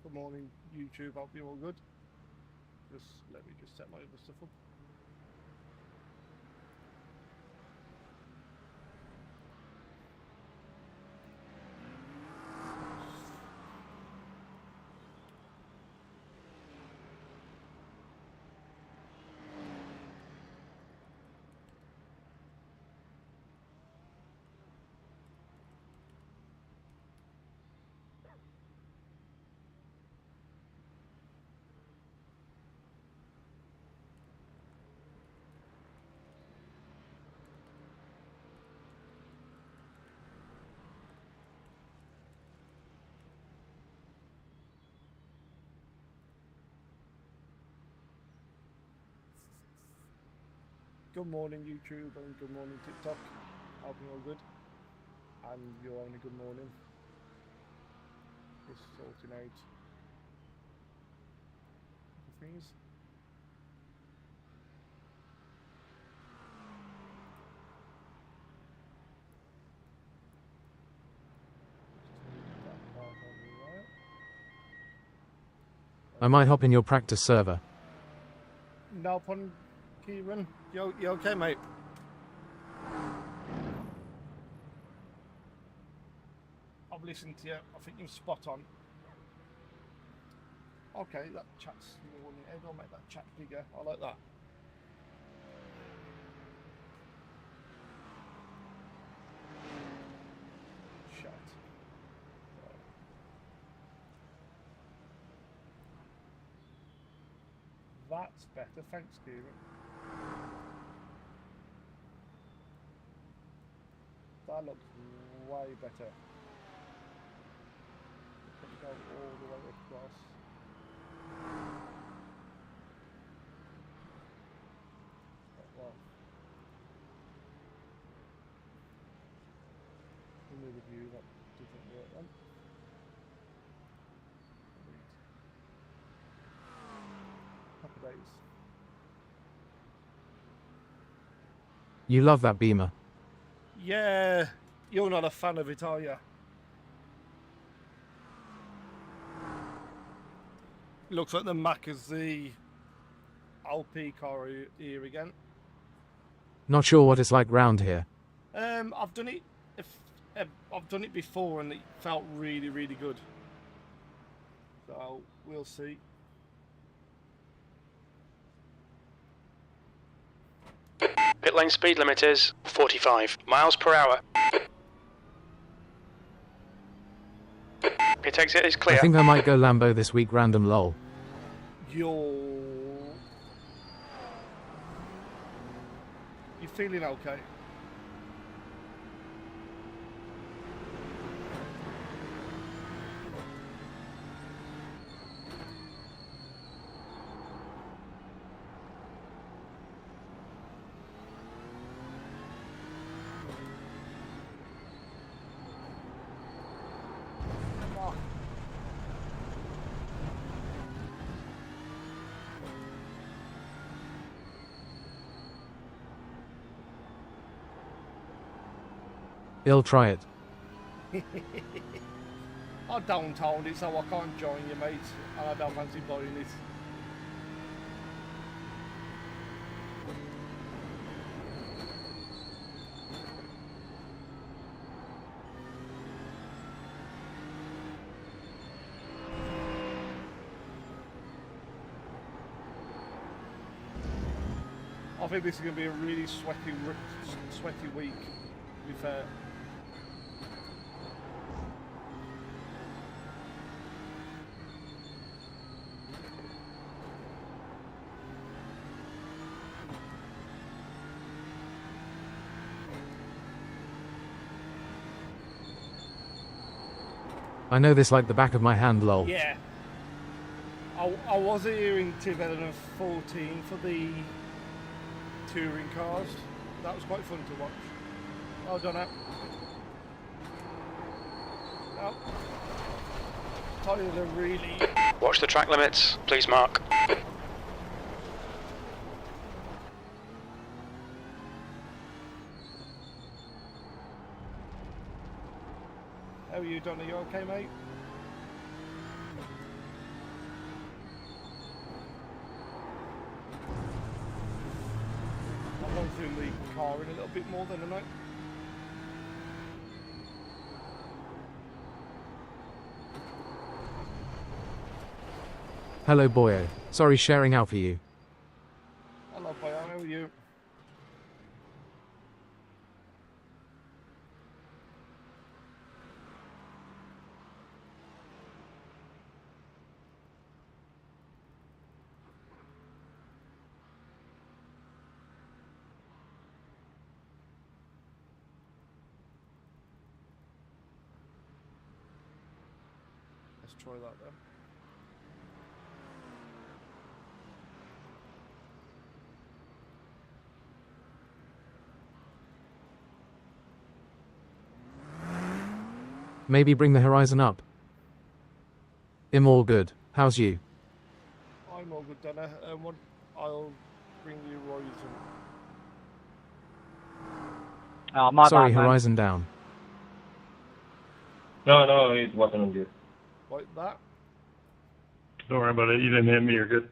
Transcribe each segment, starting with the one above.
Good morning, YouTube. Hope you're all good. Let me set my other stuff up. Good morning, YouTube, and good morning, TikTok. Hope you're all good, and you're having a good morning. Just sorting out things. I might hop in your practice server. No problem, Kieran. You okay, mate? I've listened to you. I think you're spot on. Okay, that chat's more in the head. I'll make that chat bigger. I like that. Chat. That's better. Thanks, Kieran. That looks way better. Let me go all the way across. Well, remove the view, that doesn't work then. Happy days. You love that Beamer. Yeah, you're not a fan of it, are you? Looks like the Mac is the LP car here again. Not sure what it's like round here. I've done it. I've done it before, and it felt really, really good. So we'll see. Pit lane speed limit is 45 miles per hour. Pit exit is clear. I think I might go Lambo this week, random lol. You feeling okay? He'll try it. I don't hold it, so I can't join you, mate, and I don't fancy buying it. I think this is going to be a really sweaty week, to be fair. I know this like the back of my hand, lol. Yeah. I was here in 2014 for the touring cars. That was quite fun to watch. Well done, App. Oh. Tyler really... Watch the track limits, please, Mark. How are you, Don? Are you okay, mate? car in a little bit more than a night. Hello boyo. Sorry sharing out for you. Hello, boy. How are you? Let's try that then. Maybe bring the horizon up. I'm all good. How's you? I'm all good, Donna. I'll bring you Horizon. Oh, my Sorry, bad, man. horizon down. No, it wasn't on you. Like that. Don't worry about it. You didn't hit me. You're good.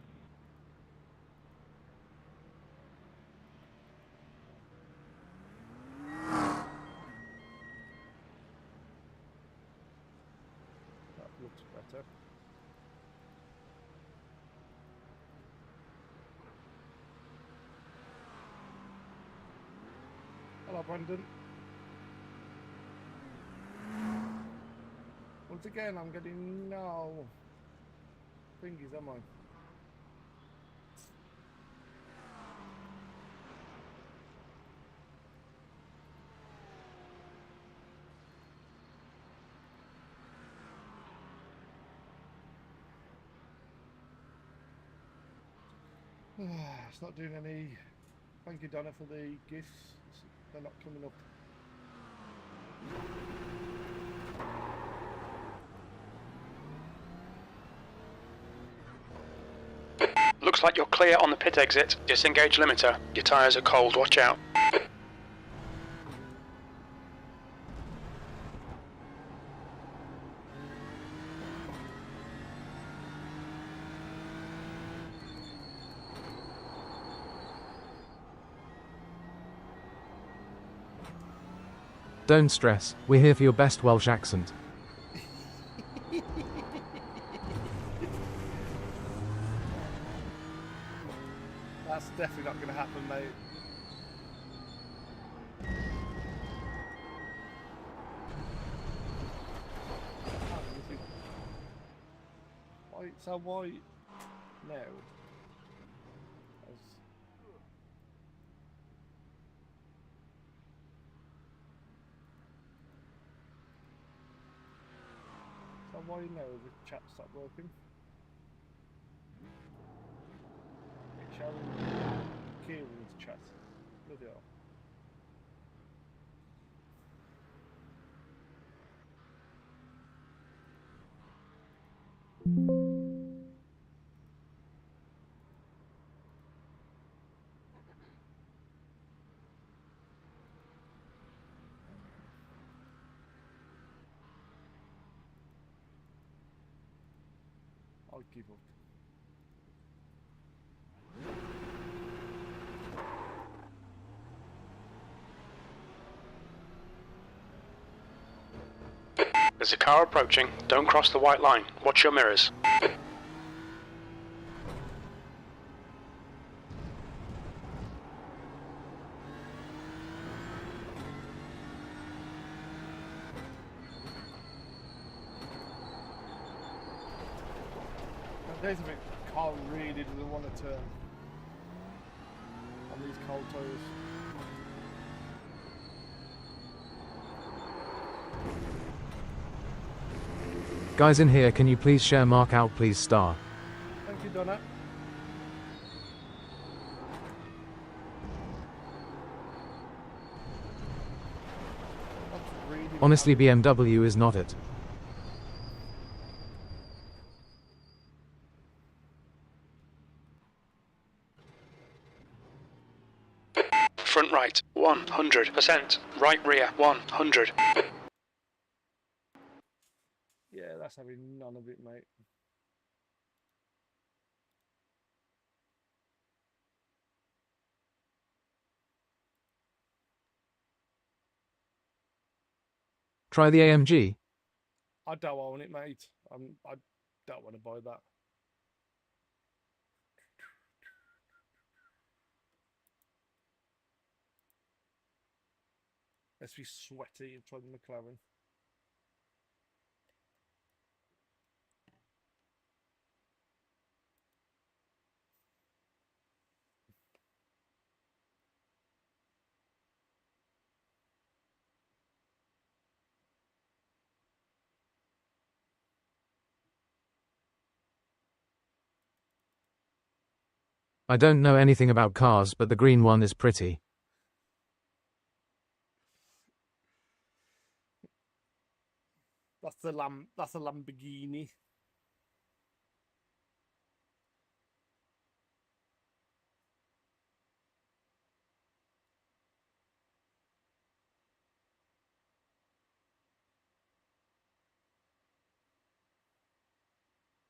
That looks better. Hello, Brandon. Once again, I'm getting no thingies, am I? It's not doing any. Thank you, Donna, for the gifts. They're not coming up. Looks like you're clear on the pit exit. Disengage limiter. Your tyres are cold, watch out. Don't stress, we're here for your best Welsh accent. That's definitely not going to happen, mate. Why? So why now? So why now the chat stopped working? It's showing Kieran's chat. Bloody hell. I'll give up. There's a car approaching. Don't cross the white line. Watch your mirrors. There's a bit. Car really doesn't want to turn on these cold tyres. Guys in here, can you please share mark out please star? Thank you, Donna. That's really Honestly, BMW is not it. Front right, 100%. Right rear, 100. Yeah, that's having none of it, mate. try the AMG? I don't own it, mate. I don't want to buy that. Let's be sweaty and try the McLaren. I don't know anything about cars, but the green one is pretty. That's a Lamborghini.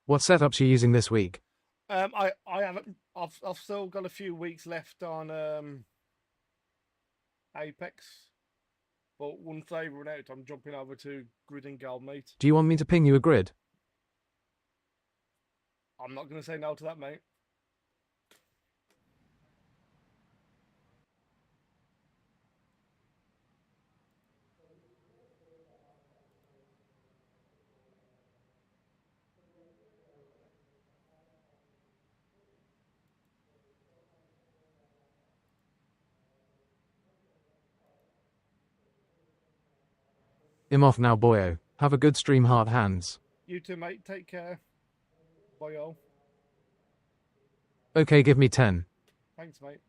What setups are you using this week? I haven't. I've still got a few weeks left on Apex, but once they run out, I'm jumping over to Grid and Gal, mate. Do you want me to ping you a grid? I'm not going to say no to that, mate. I'm off now, boyo. Have a good stream, heart hands. You too, mate. Take care. Bye, all. Okay, give me 10. Thanks, mate.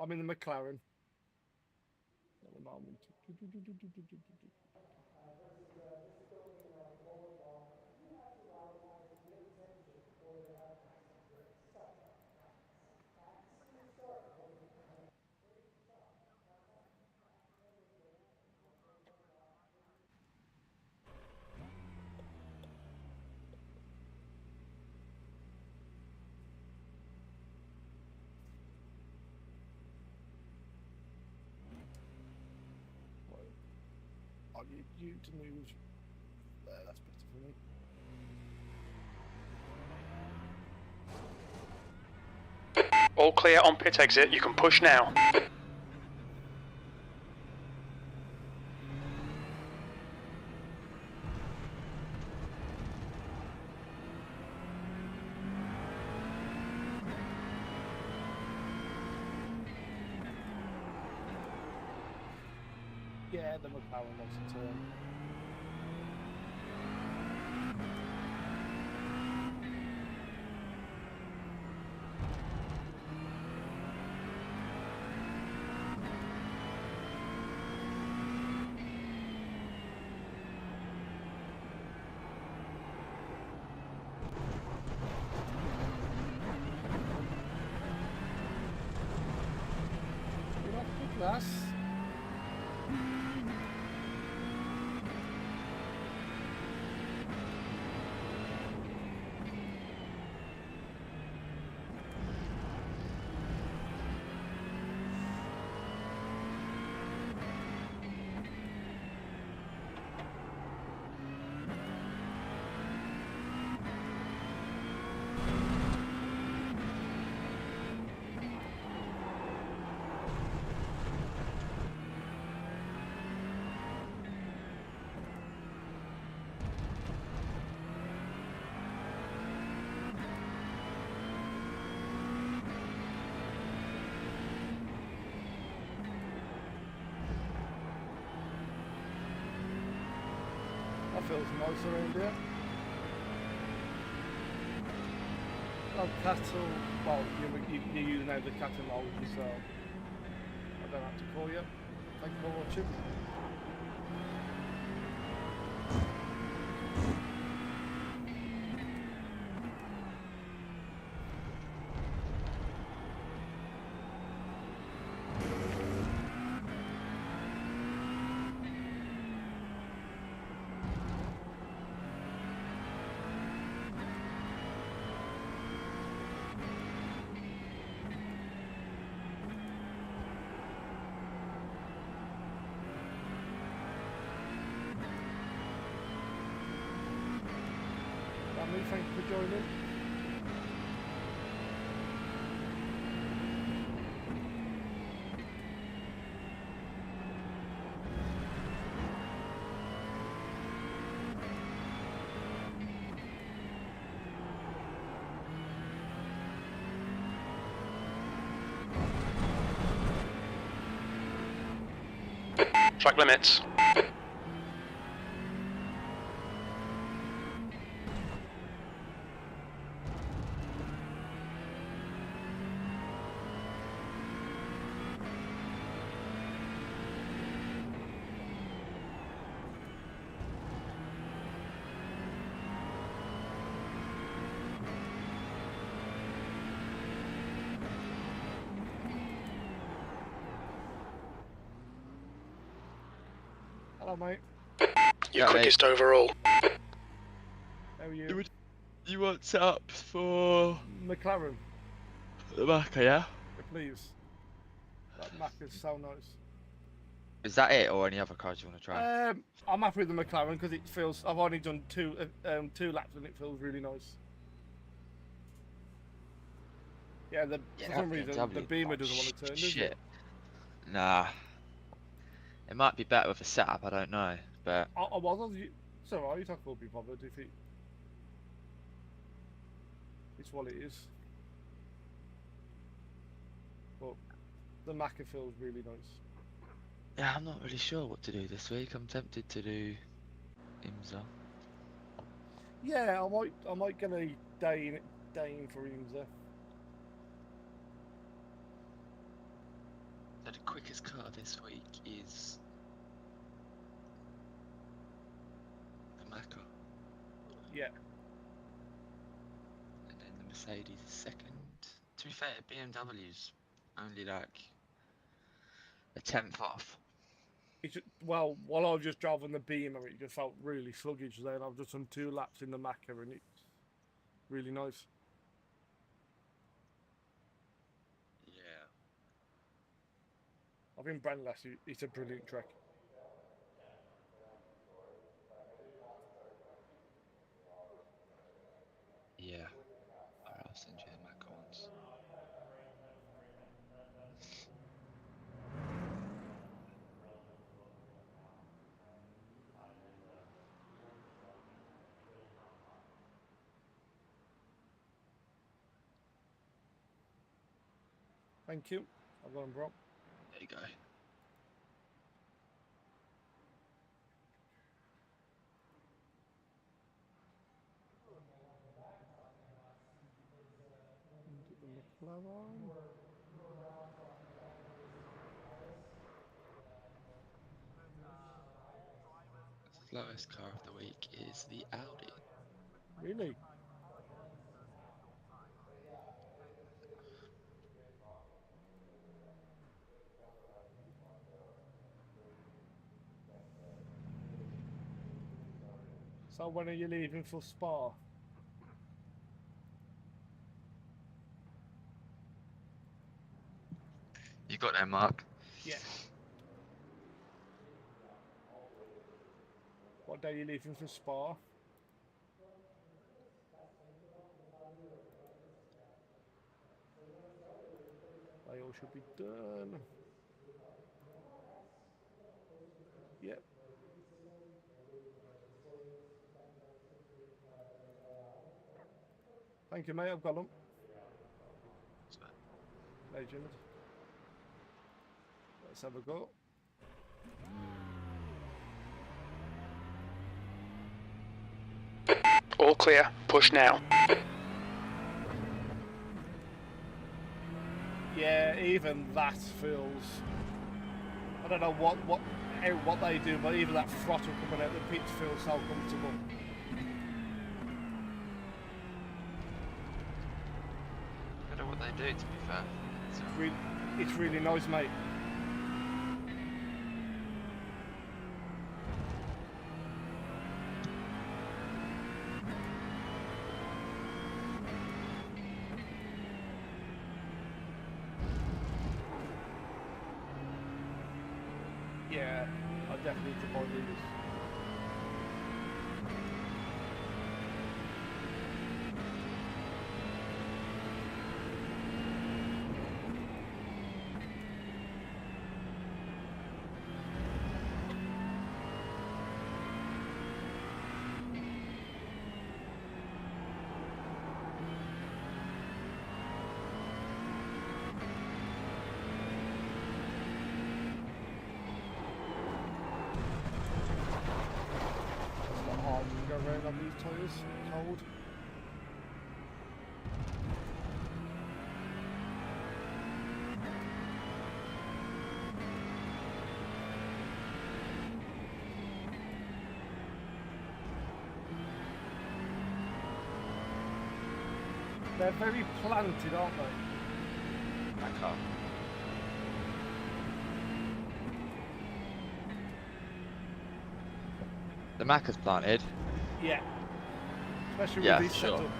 I'm in the McLaren. At the moment. I need you to move there. That's better for me. All clear on pit exit. You can push now. Yeah, the McLaren loves a turn. You're not good, lass. That feels nice around here. Oh, cattle. Well, you're using now the cattle mold, so I don't have to call you. Thank you for watching. Sammy, thank you for joining. Track limits. Hello, mate. Your Yeah, quickest overall. How are you? You want set up for McLaren, the marker, yeah? please. That Mac is so nice. Is that it, or any other cars you want to try? I'm happy with the McLaren because it feels. I've only done two laps and it feels really nice. Yeah, for some reason the Beamer doesn't want to turn, does shit. it? Nah. It might be better with a setup, I don't know, but I was. It's alright. I can't be bothered if it's what it is. But the Macca feels really nice. yeah, I'm not really sure what to do this week. I'm tempted to do IMSA. Yeah, I might get a day in for IMSA. So the quickest car this week is the Macca, Yeah. and then the Mercedes is second. To be fair, BMW's only like a tenth off. Well, while I was just driving the Beamer, it just felt really sluggish then. I've just done 2 laps in the Macca and it's really nice. Yeah. I've been Brandless, it's a brilliant track. Yeah. Alright, I'll send you the Macca ones. Thank you. I've got them, bro. There you go. The McLaren. Slowest car of the week is the Audi. Really? So when are you leaving for Spa? You got there, Mark? Yeah. What day are you leaving for Spa? They all should be done. Yep. Thank you, mate. I've got them. Legend. Let's have a go. All clear. Push now. Yeah, even that feels. I don't know what they do, but even that throttle coming out the pits feels so comfortable. I don't know what they do, to be fair. It's really nice, mate. Yeah, I definitely need to buy these. on these tyres, cold. They're very planted, aren't they? Back up. The Macca's planted. Yeah. Especially Yeah, with this sure. setup.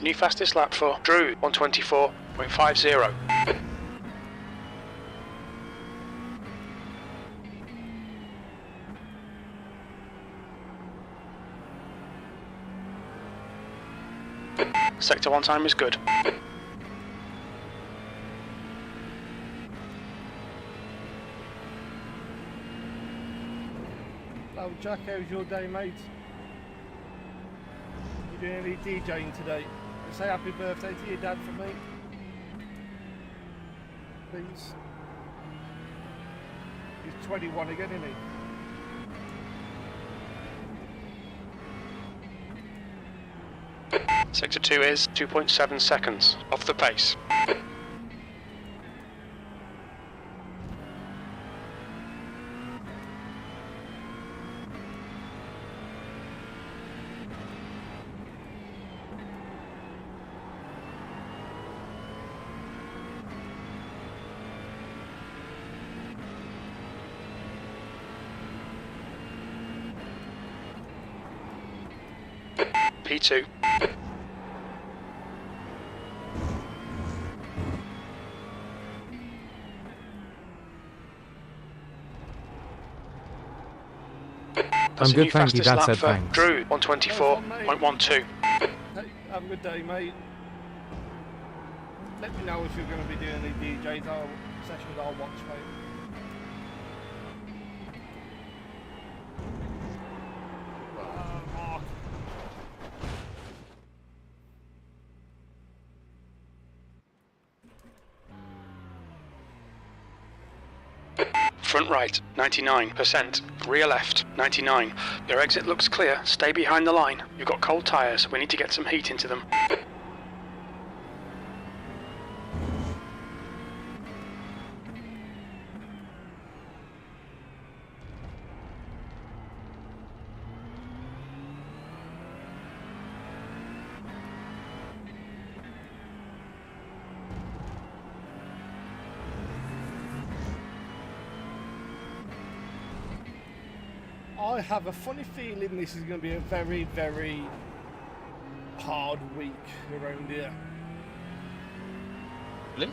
New fastest lap for Drew, 124.50. Sector 1 time is good. Oh, Jack, how's your day, mate? You doing any DJing today? Say happy birthday to your dad for me. Please. He's 21 again, isn't he? Sector 2 is 2.7 seconds off the pace. P2. I'm good, thank you. Dad said thanks. Drew, 124.12. Hey, have a good day, mate. Let me know if you're going to be doing any DJs or sessions I'll watch, mate. Mark. Front right, 99%. Rear left, 99. Your exit looks clear. Stay behind the line. You've got cold tyres. We need to get some heat into them. I have a funny feeling this is going to be a very, very hard week around here. Really?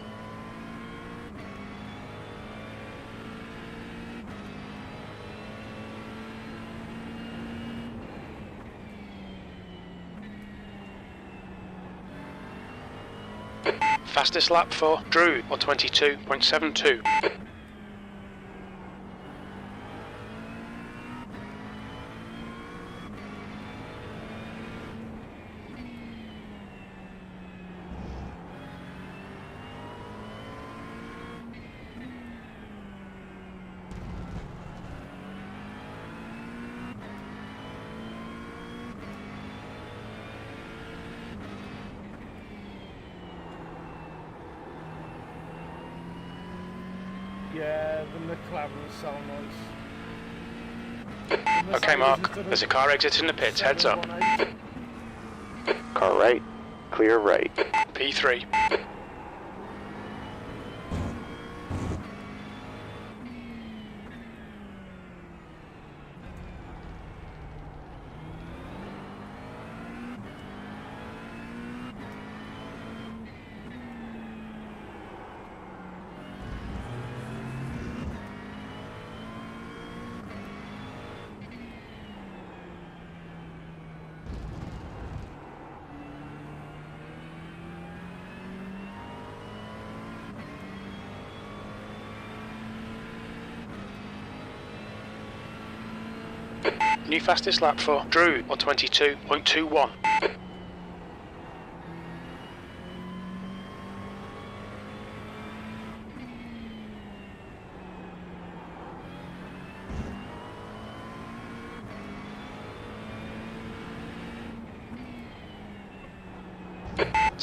Fastest lap for Drew, 122.72. Yeah, the McLaren's so nice. Okay, Mark. There's a car exiting the pits. Heads up. 718. Car right, clear right. P3. New fastest lap for Drew, 122.21.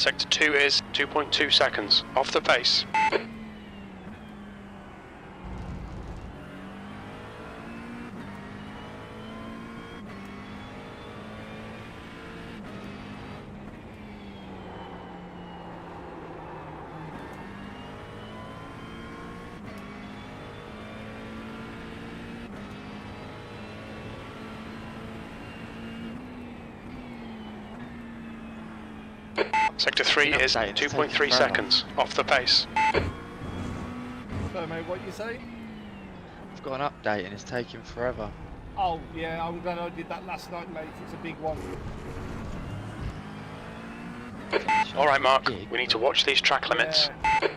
Sector 2 is 2.2 seconds. Off the pace. Sector 3 is 2.3 seconds. Off the pace. So, mate, what you say? I've got an update and it's taking forever. Oh, yeah, I'm glad I did that last night, mate. It's a big one. Alright, Mark. Gig, We need to watch these track limits. Yeah.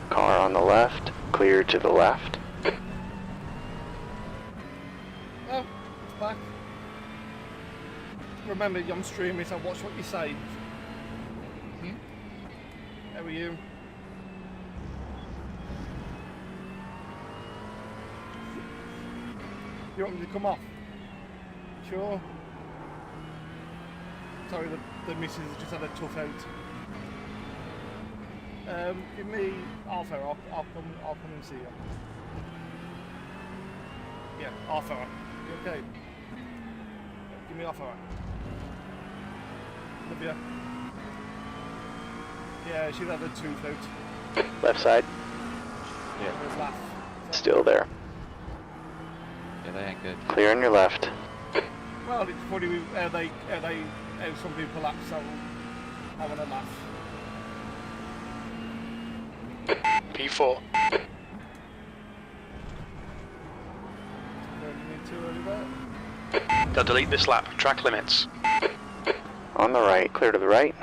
Car on the left, clear to the left. Oh, it's back. Remember, I'm streaming, so watch what you say. How are you? You want me to come off? Sure. Sorry, the missus has just had a tough out. Give me half hour. I'll come and see you. Yeah, half hour. You okay? Give me half hour. Love you. Yeah, she's had a tooth out. Left side, Yeah. Laugh. still there. Yeah, they ain't good. Clear on your left. Well, it's funny how some people act, so I want to laugh. P4. Too early there. They'll delete this lap. Track limits. On the right, clear to the right.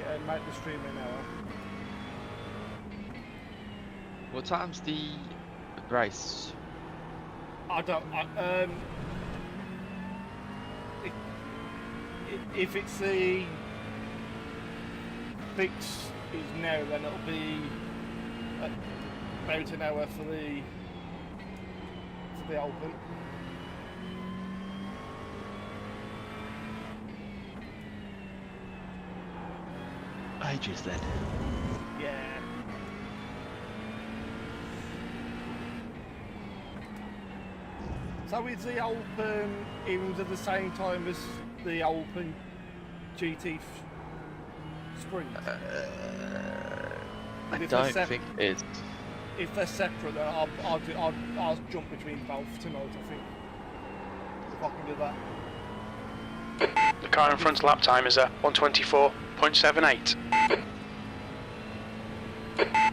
Yeah, make the stream an hour. What time's the race? I don't. If it's the fix is now, then it'll be about an hour for the open. Ages then. Yeah. So is the open aims at the same time as the open GT sprint? I If don't they're think it is. If they're separate, then I'll jump between both tonight, I think. If I can do that. The car in front's lap time is a 124.78.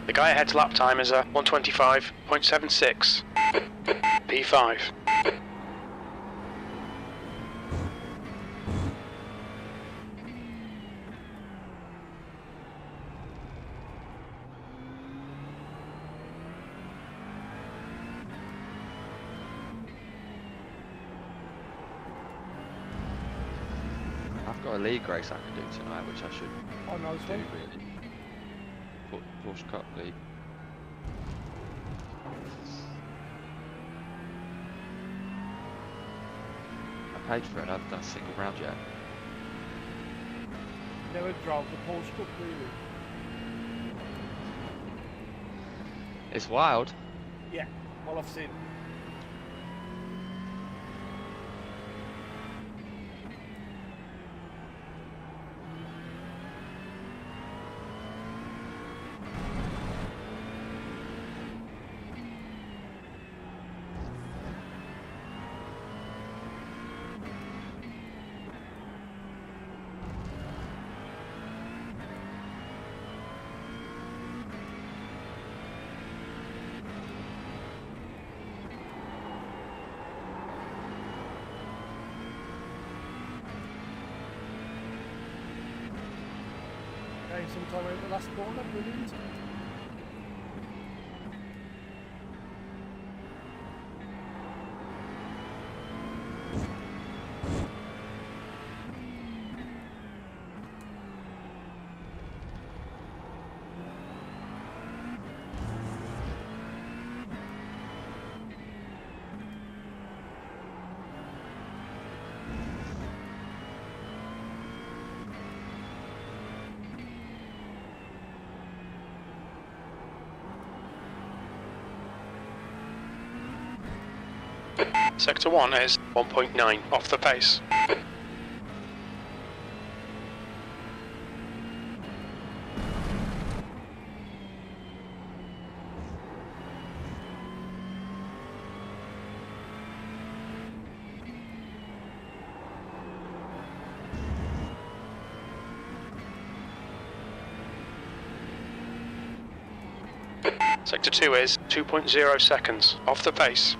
The guy ahead's lap time is a 125.76. P5. I've got a league race I can do tonight, which I should Oh, nice do one. really. Porsche Cup League. I paid for it, I haven't done a single round yet. Never drove the Porsche Cup, really. It's wild. Yeah, well, I've seen. Sometime over the last corner, brilliant. Sector 1 is 1.9 off the pace. Sector 2 is 2.0 seconds off the pace.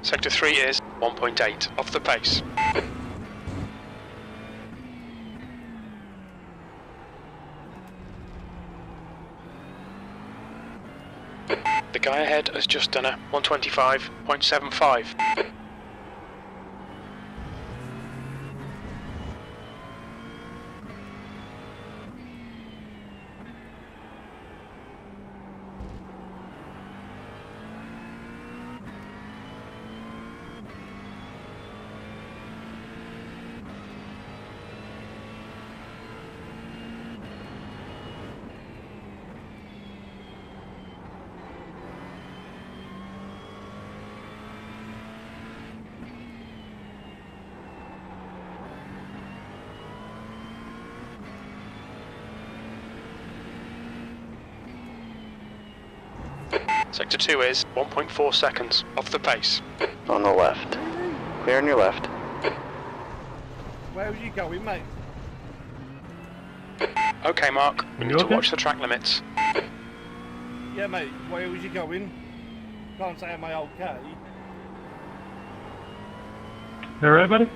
Sector 3 is 1.8 off the pace. The guy ahead has just done a 125.75. Sector 2 is 1.4 seconds off the pace. On the left. Clear on your left. Where are you going, mate? Okay, Mark, we need to watch the track limits. Yeah, mate, where was you going? Can't say am I okay. You alright, buddy?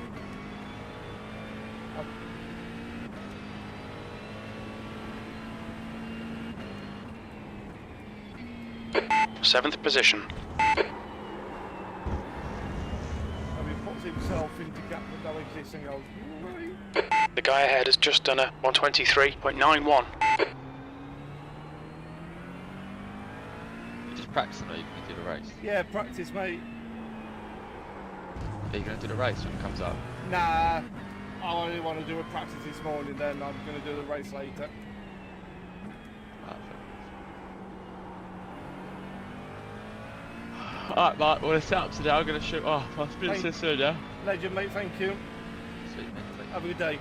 Seventh position. I mean, puts himself into gap that don't exist and goes, right. The guy ahead has just done a 123.91. Just practicing, or are you going to do the race? Yeah, practice, mate. Are you going to do the race when it comes up? Nah, I only want to do a practice this morning, then I'm going to do the race later. Alright, Mark, well, it's set up today. I'm going to shoot off. I'll speak to you soon, yeah? Legend, mate, thank you. Sweet, mate. Have a good day.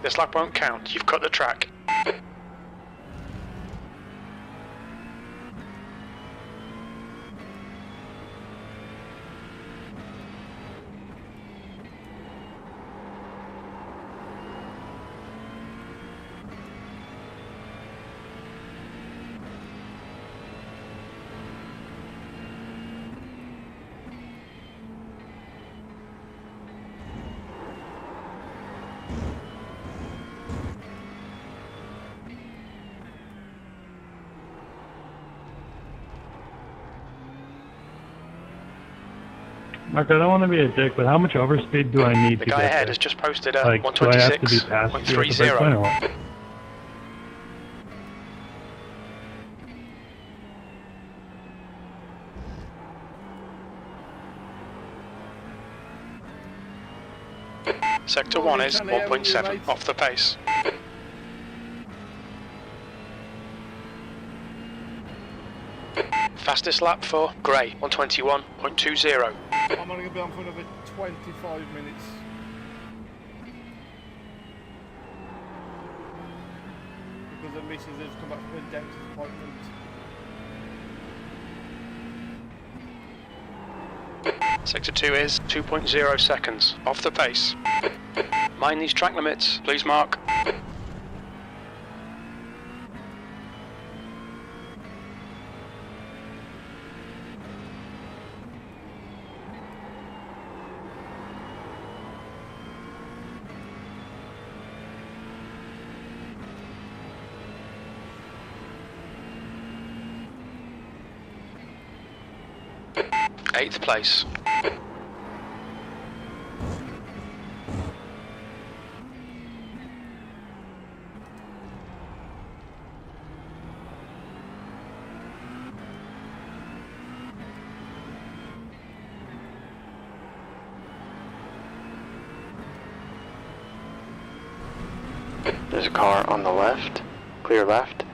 This lap won't count, you've cut the track. Mark, I don't want to be a dick, but how much overspeed do I need The to guy get ahead there? has just posted a Like, do I have to be past you at the break point or 126.30. what? Sector 1 is 1.7 off the pace. Fastest lap for Gray, 121.20. I'm only going to be on for another 25 minutes. Because the missus has come back from a dentist appointment. Sector 2 is 2.0 seconds off the pace. Mind these track limits, please, Mark. 8th place. There's a car on the left. Clear left.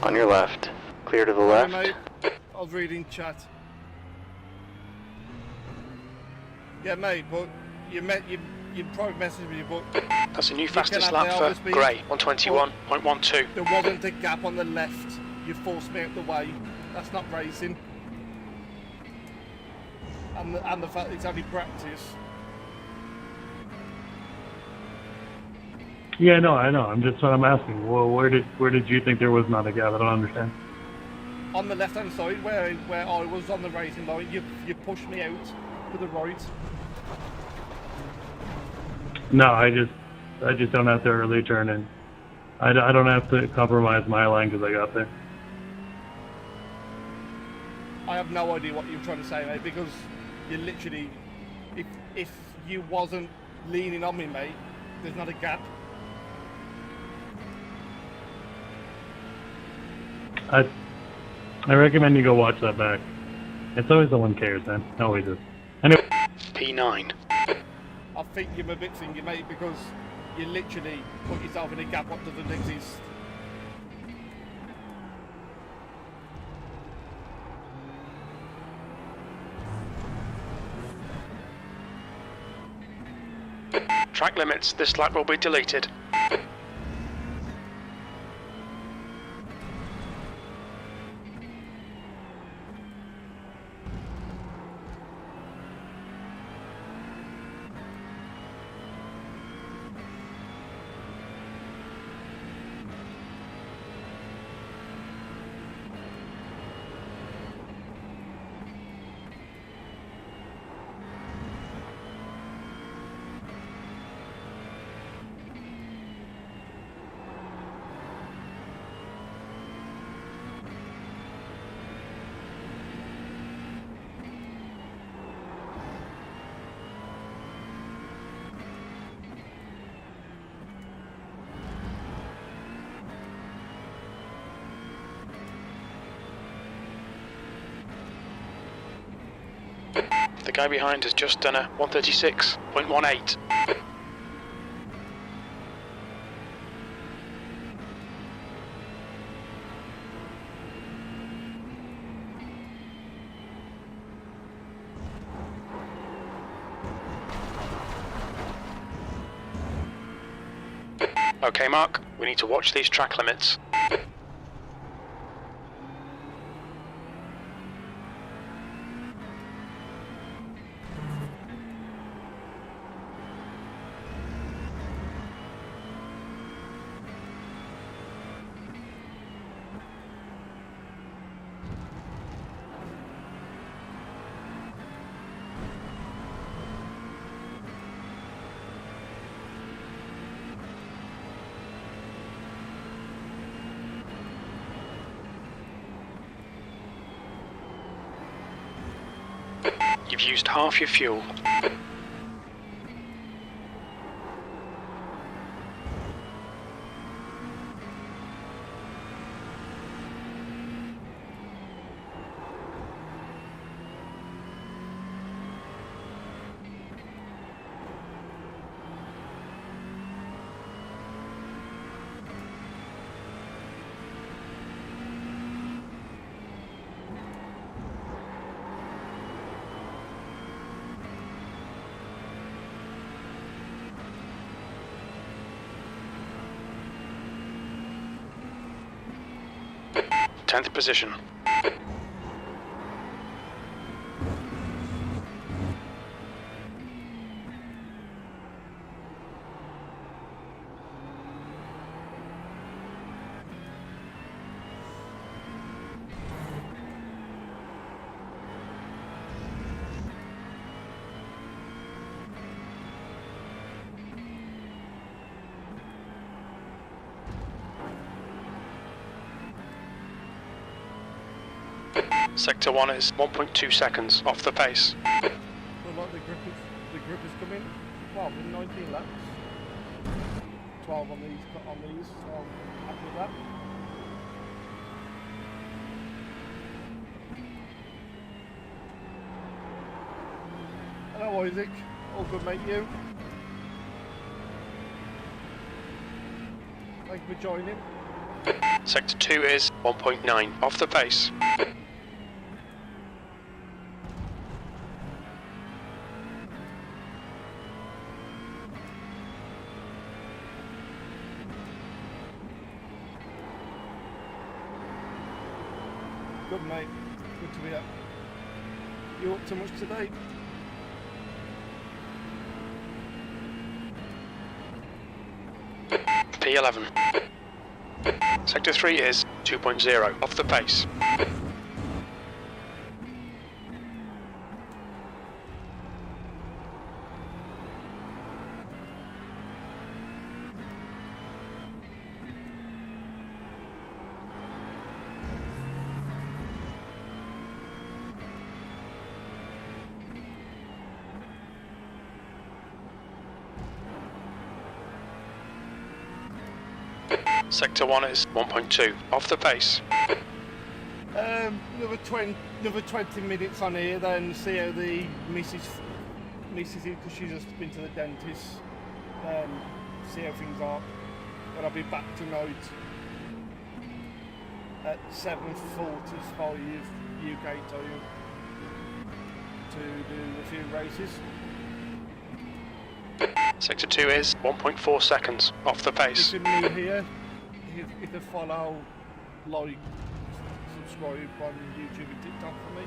On your left. Clear to the Sorry, left. mate. I was reading chat. Yeah, mate, but you probably messaged me, but That's a new can fastest have lap the for overspeed, Gray, 121.12. there wasn't a gap on the left. You forced me out the way. That's not racing. And the fact it's only practice. Yeah, no, I know. I'm just what I'm asking. Well, where did you think there was not a gap? I don't understand. On the left hand side where I was on the racing line, you pushed me out to the right. No, I just don't have to early turn in. I don't have to compromise my line because I got there. I have no idea what you're trying to say, mate, because you literally, if you wasn't leaning on me, mate, there's not a gap. I recommend you go watch that back. It's always the one cares, man. It always is. Anyway. P9. I think you're a bit thingy, mate, because you literally put yourself in a gap what doesn't exist. Track limits. This lap will be deleted. The guy behind has just done a 136.18. Okay, Mark, we need to watch these track limits. You've used half your fuel. Tenth position. Sector 1 is 1.2 seconds off the pace. But like the grip is coming. Well, with 19 laps. 12 on these, so I'm happy with that. Hello Isaac, all good mate, you? Thank you for joining. Sector 2 is 1.9 off the pace. Good mate, good to be up. You up to much today? P11. Sector 3 is 2.0 off the pace. Sector 1 is 1.2 off the pace. Another 20 minutes on here, then see how the missus is, because she's just been to the dentist. See how things are. But I'll be back tonight at 7:45 UK time to do a few races. Sector 2 is 1.4 seconds off the pace. If you're new here, hit the follow, like, subscribe on YouTube and TikTok for me.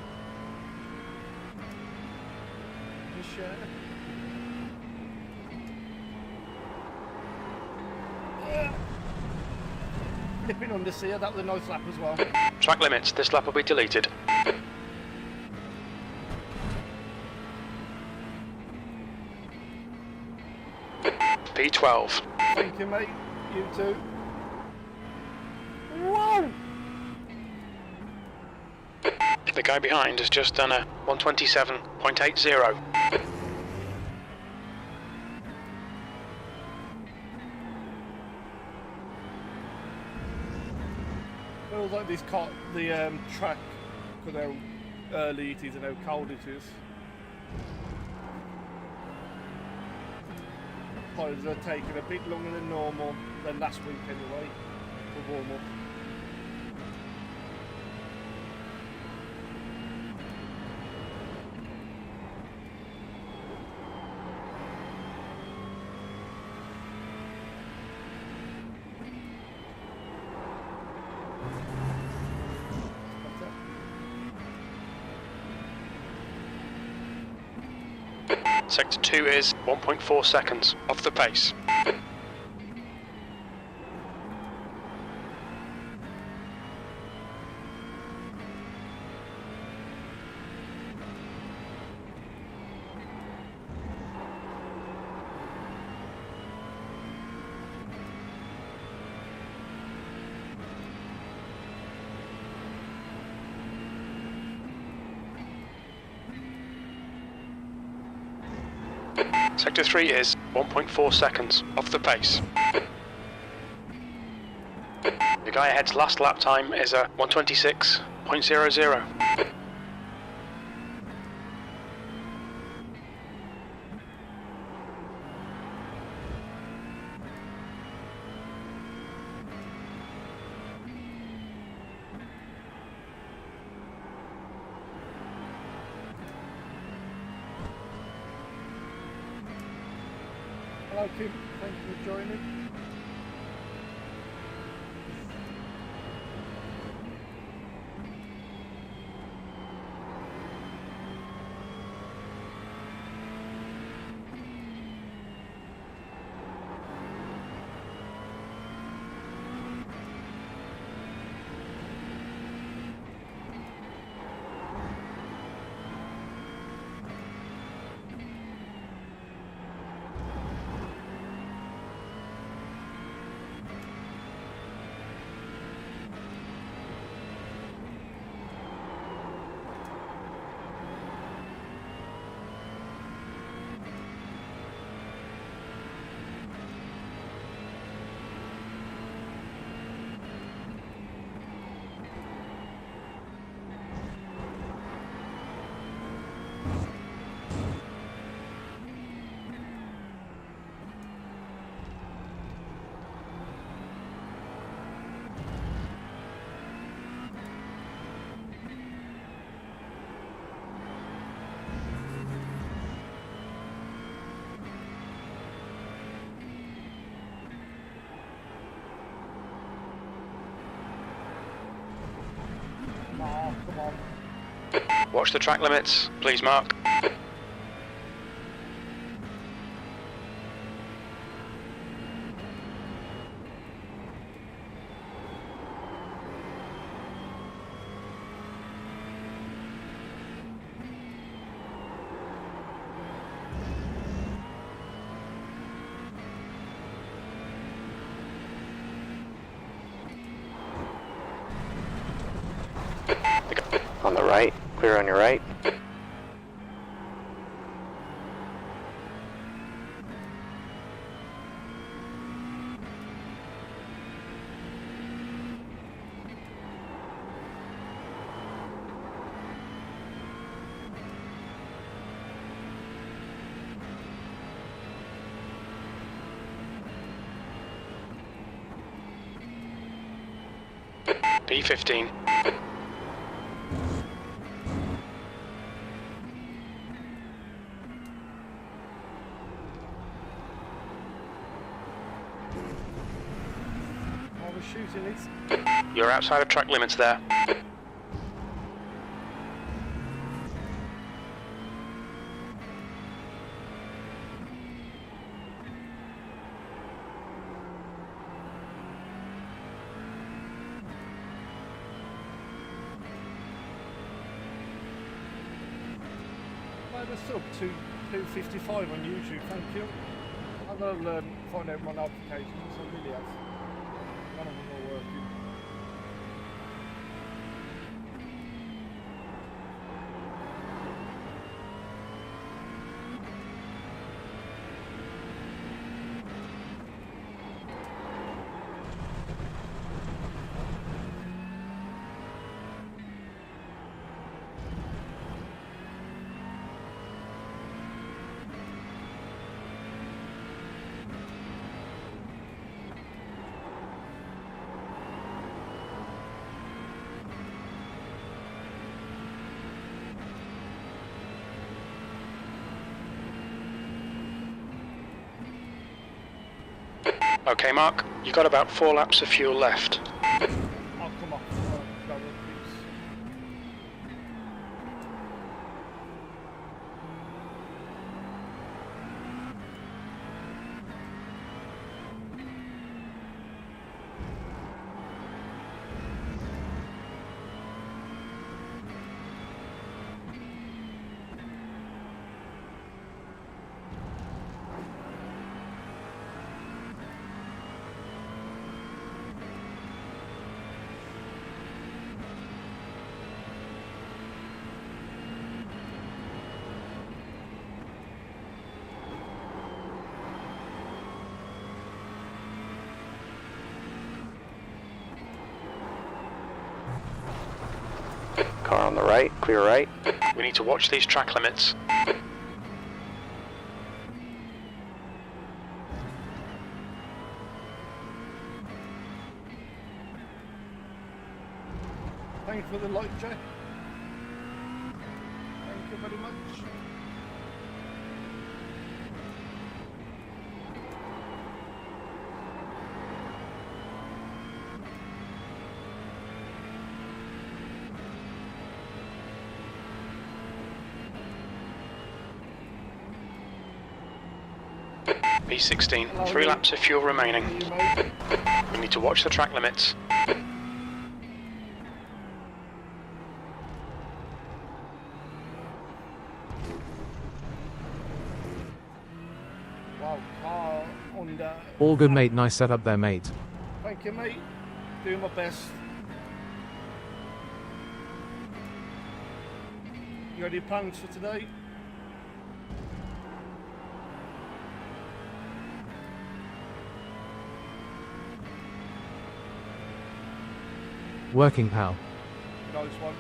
Just share. Nipping under here, that was a nice lap as well. Track limits, this lap will be deleted. P12. Thank you mate, you too. Whoa! The guy behind has just done a 127.80. Feels like this track, because how early it is and how cold it is. Tyres are taking a bit longer than normal than last week anyway, for warm up. Sector 2 is 1.4 seconds off the pace. Sector 3 is 1.4 seconds off the pace. The guy ahead's last lap time is a 126.00. Hello Kim, thank you for joining. Watch the track limits. Please mark. On the right, clear on your right. P15. I was shooting it. You're outside of track limits there. Made a sub 255 on YouTube, thank you. I'm going to find out my notifications, I really have. None of them are working. Okay, Mark, you got about 4 laps of fuel left. I'll come off gravel, please. Car on the right, clear right. We need to watch these track limits. Thank you for the light, Jay. Thank you very much. P16, 3 laps of fuel remaining. You, mate. We need to watch the track limits. Wow, car under. All good, mate. Nice setup there, mate. Thank you, mate. Doing my best. You got any plans for today? Working, pal. Nice one.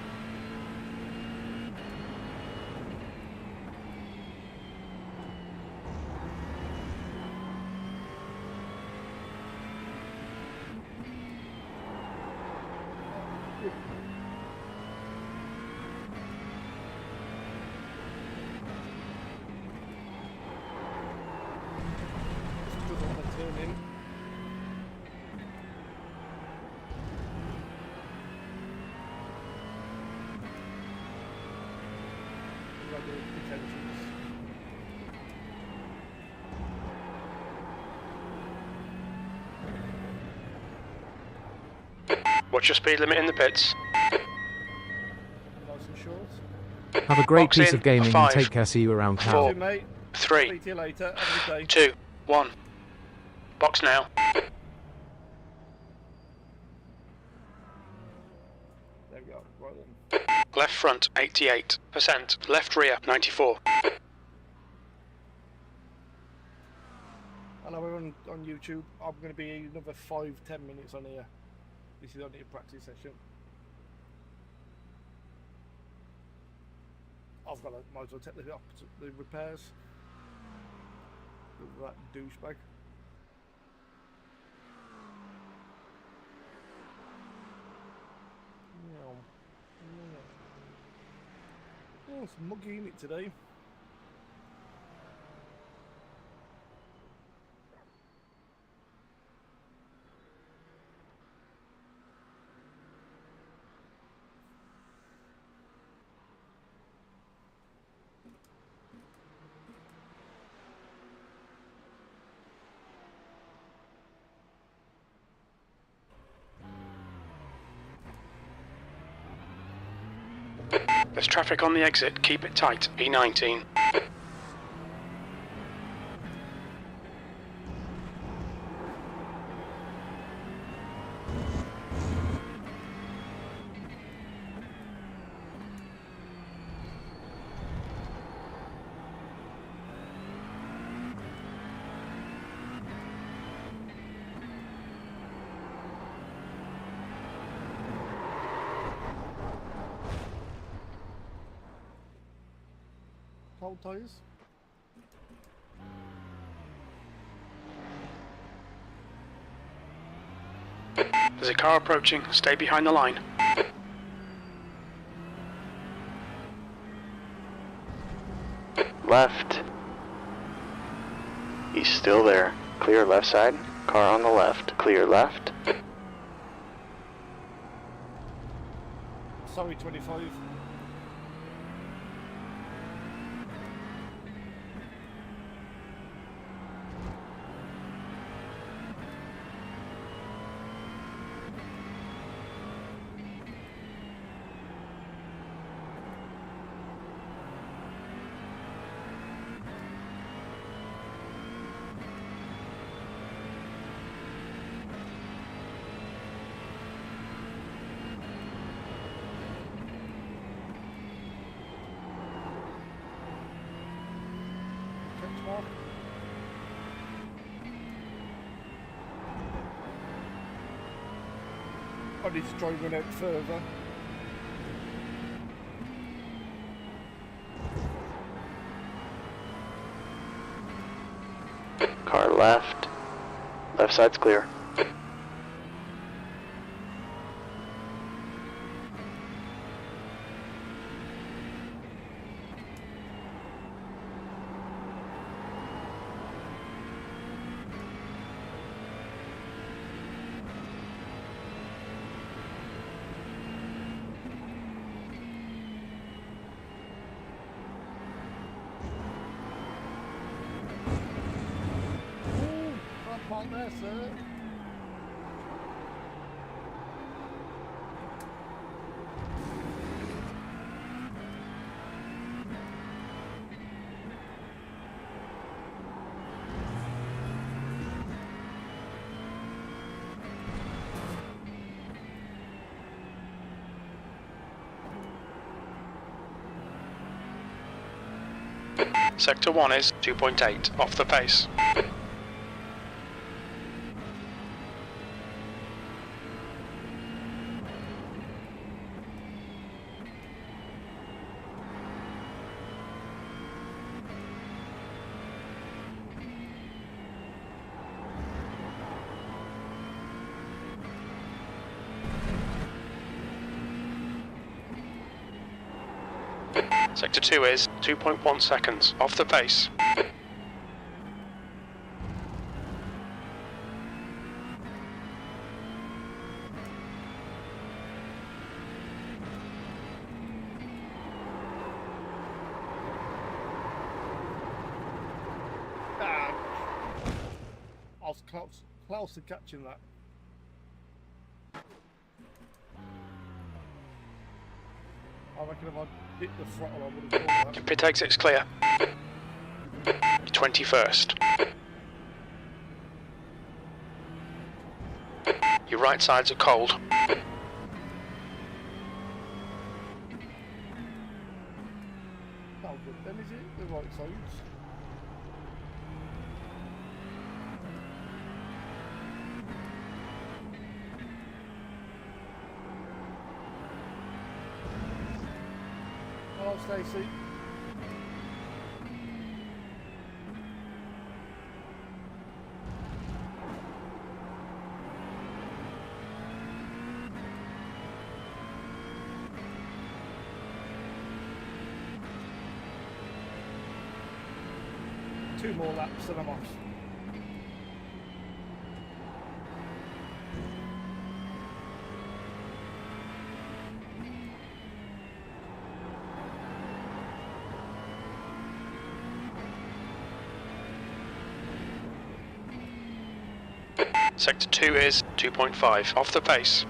Just good on the turn in. What's your speed limit in the pits? Nice and short. Have a great Box piece in. of gaming 5, and take care. See you around, four, pal. You too, mate. 3, Speak to you later. Have a good day. 2, 1. Box now. There we go. Right then. Left front 88%. Left rear 94. Hello everyone on YouTube. I'm going to be another 5-10 minutes on here. This is only a practice session. I've got to, might as well take the repairs. Look at that douchebag. Oh, it's muggy in it today. There's traffic on the exit. Keep it tight. E19. Cold tyres. There's a car approaching. Stay behind the line. Left. He's still there. Clear left side. Car on the left. Clear left. Sorry, 25. I need to drive one out further. Car left. Left side's clear. On there, sir. Sector 1 is 2.8. Off the pace. Sector 2 is 2.1 seconds. Off the pace. I was close to catching that. I reckon if I hit the throttle, I would have done that. Your pit exit's clear. Your 21st. Your right sides are cold. Oh, good then, is it? The right sides. Hello, Stacey. Two more laps and I'm off. Sector 2 is 2.5, off the pace.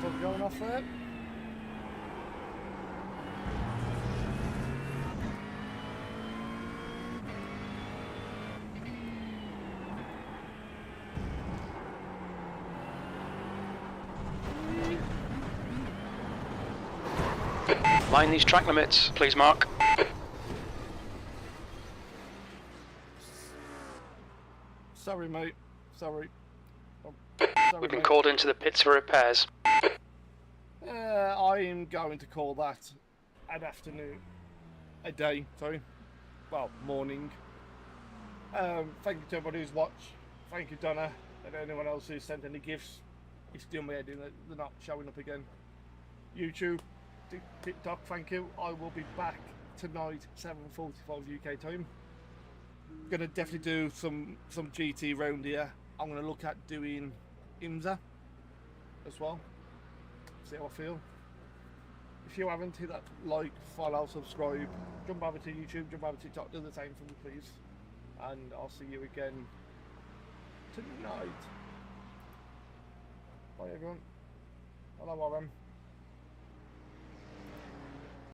What's going off there? Line these track limits, please, Mark. Sorry, mate. Sorry. We've been called into the pits for repairs. I'm going to call that an afternoon. A day, sorry. Well, morning. Thank you to everybody who's watched. Thank you, Donna, and anyone else who's sent any gifts. It's doing my head in that they're not showing up again. YouTube, TikTok, thank you. I will be back tonight, 7:45 UK time. Gonna definitely do some GT round here. I'm gonna look at doing IMSA as well. See how I feel. If you haven't, hit that like, follow, subscribe, jump over to YouTube, jump over to TikTok, do the same for me please. And I'll see you again tonight. Bye everyone. Hello Warren.